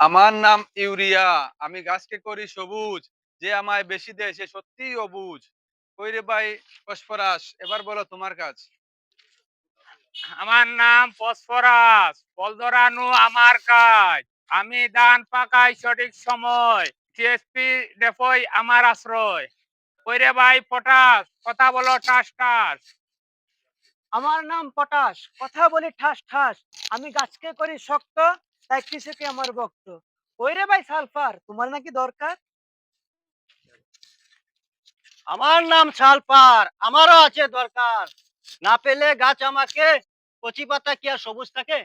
আমার নাম ইউরিয়া। আমি গাছকে করি সবুজ। যে আমায় বেশি দেয় সে সত্যিই অবুঝ। কই রে ভাই ফসফরাস, এবার বলো তোমার কাজ। আমার নাম ফসফরাস, ফল ধরানো আমার কাজ। আমি ধান পাকাই সঠিক সময়, টিএসপি ডেপোই আমার আশ্রয়। কইরে ভাই পটাশ, কথা বলো টাস টাস। আমার নাম পটাশ, কথা বলি ঠাস ঠাস। আমি গাছকে করি শক্ত, তাই কৃষকে আমার ভক্ত। ওই রে ভাই সালফার, তোমার নাকি দরকার? আমার নাম সালফার, আমারও আছে দরকার। না পেলে গাছ আমাকে, কচি পাতা কি আর সবুজ থাকে?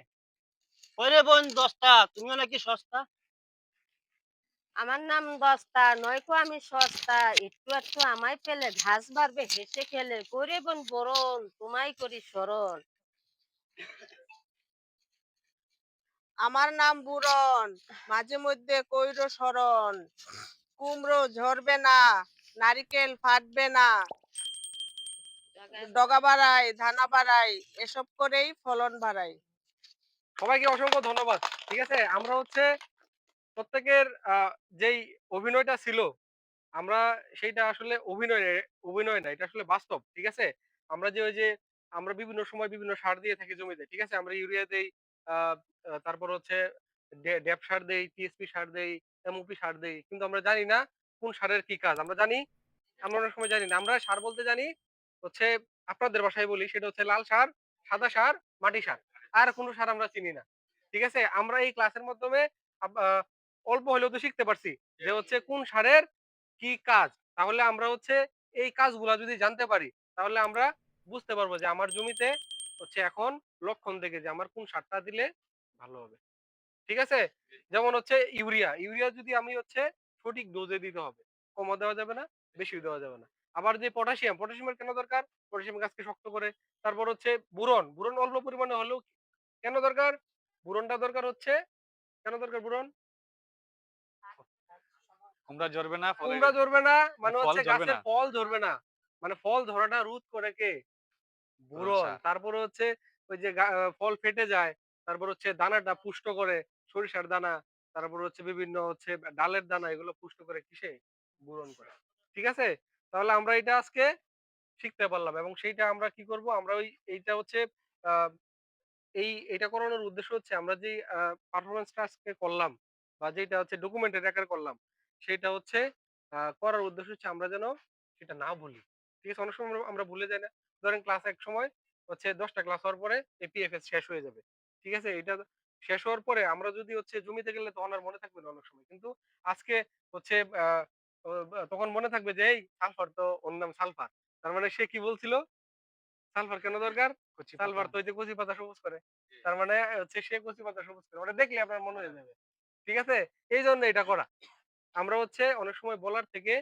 ওরে বোন দস্তা, তুমিও নাকি সস্তা। আমার নাম দস্তা, নয়কো আমি সস্তা। একটু একটু আমায় পেলে ঘাস বাড়বে হেসে খেলে। করে বোন বরণ, তোমায় করি স্মরণ। আমার নাম বুরন, মাঝে মধ্যে কইরো স্মরণ। কুমড়ো ঝরবে না, নারিকেল ফাটবে না, ডগা বাড়াই ধানা বাড়াই, এসব করেই ফলন বাড়াই। সবাইকে অসংখ্য ধন্যবাদ। ঠিক আছে, আমরা হচ্ছে প্রত্যেকের যেই অভিনয়টা ছিল, আমরা সেইটা আসলে অভিনয় না, এটা আসলে বাস্তব। ঠিক আছে, আমরা যে ওই যে আমরা বিভিন্ন সময় বিভিন্ন সার দিয়ে থাকি জমিতে। ঠিক আছে, আমরা ইউরিয়া দেই, আহ, তারপর হচ্ছে ড্যাপ সার দেই, টিএসপি সার দেই, এমওপি সার দেই, কিন্তু আমরা জানি না কোন সারের কি কাজ। আমরা জানি, আমরা অনেক সময় জানি না। আমরা সার বলতে জানি হচ্ছে, আপনাদের ভাষায় বলি, সেটা হচ্ছে লাল সার, সাদা সার, মাটি সার। আর কোনো সার আমরা চিনি না। ঠিক আছে, আমরা এই ক্লাসের মাধ্যমে অল্প হলেও তো শিখতে পারছি যে হচ্ছে কোন সারের কি কাজ। তাহলে আমরা হচ্ছে এই কাজগুলা যদি জানতে পারি, তাহলে আমরা বুঝতে পারবো যে আমার জমিতে হচ্ছে এখন লক্ষণ থেকে যে আমার কোন সারটা দিলে ভালো হবে। ঠিক আছে, যেমন হচ্ছে ইউরিয়া, ইউরিয়া যদি আমি হচ্ছে সঠিক ডোজে দিতে হবে, কমও দেওয়া যাবে না, বেশিও দেওয়া যাবে না। আবার যে পটাশিয়াম, পটাশিয়ামের কেন দরকার? পটাশিয়াম গাছকে শক্ত করে। তারপর হচ্ছে বুরন, বুরন অল্প পরিমাণে হলেও কেন দরকার? বুরনটা দরকার হচ্ছে, কেন দরকার বুরন? কুমড়া ঝরবে না, ফলে কুমড়া ধরবে না, মানে ফল হচ্ছে ঝরবে গাছের না। ফল ধরবে না, মানে ফল ধরাটা রোধ করে কে? Boron boron. সার। তারপরে হচ্ছে ওই যে ফল ফেটে যায়, তারপর হচ্ছে দানাটা পুষ্ট করে, সরিষার দানা, তারপর হচ্ছে বিভিন্ন হচ্ছে ডালের দানা, এগুলো পুষ্ট করে কিসে? বুরন করে। ঠিক আছে, তাহলে আমরা এটা আজকে শিখতে পারলাম, এবং সেইটা আমরা কি করব, আমরা ওই এইটা হচ্ছে আহ এটা করানোর উদ্দেশ্য হচ্ছে আমরা যেই পারফরম্যান্সটা আজকে করলাম, বা যেটা হচ্ছে ডকুমেন্টের আকারে করলাম, সেটা হচ্ছে করার উদ্দেশ্য হচ্ছে আমরা যেন সেটা না ভুলি। ঠিক আছে, অনেক সময় আমরা ভুলে যাই না। ধরেন ক্লাস এক সময় হচ্ছে 10টা ক্লাস হওয়ার পরে এই পিএফএস শেষ হয়ে যাবে। ঠিক আছে, এটা শেষ হওয়ার পরে আমরা যদি হচ্ছে জমিতে গেলে তখন আর মনে থাকবে না অনেক সময়, কিন্তু আজকে হচ্ছে তখন মনে থাকবে যে এই সালফার, তো ওর নাম সালফার, তার মানে সে কি বলছিল? সালফার কেন দরকার? কচি পাতা। সালফার তো ওই যে কচি পাতা সবুজ করে। তার মানে হচ্ছে সে কচি পাতা সবুজ করে। ওটা দেখলে আপনার মনে হয়ে যাবে। ঠিক আছে? এইজন্য এটা করা। আমরা হচ্ছে অনেক সময় বলার থেকে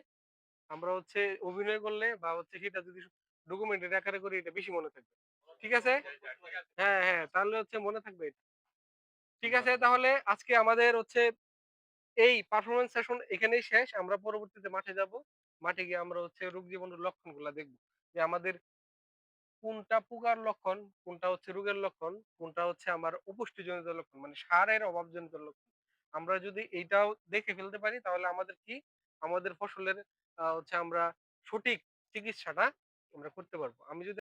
আমরা হচ্ছে অভিনয় করলে, বা হচ্ছে সেটা যদি ডকুমেন্টারি আকারে করি, এটা বেশি মনে থাকবে। ঠিক আছে? হ্যাঁ, হ্যাঁ, তাহলে হচ্ছে মনে থাকবে এটা। ঠিক আছে, তাহলে আজকে আমাদের হচ্ছে এই পারফরম্যান্স সেশন এখানেই শেষ। আমরা পরবর্তীতে মাঠে যাব। মাঠে গিয়ে আমরা হচ্ছে রোগ জীবাণুর লক্ষণগুলা দেখব। যে আমাদের কোনটা পোকার লক্ষণ, কোনটা হচ্ছে রোগের লক্ষণ, কোনটা হচ্ছে আমার অপুষ্টিজনিত লক্ষণ, মানে সারের অভাবজনিত লক্ষণ। আমরা যদি এইটাও দেখে ফেলতে পারি, তাহলে আমাদের কি, আমাদের ফসলের হচ্ছে আমরা সঠিক চিকিৎসাটা আমরা করতে পারবো। আমি যদি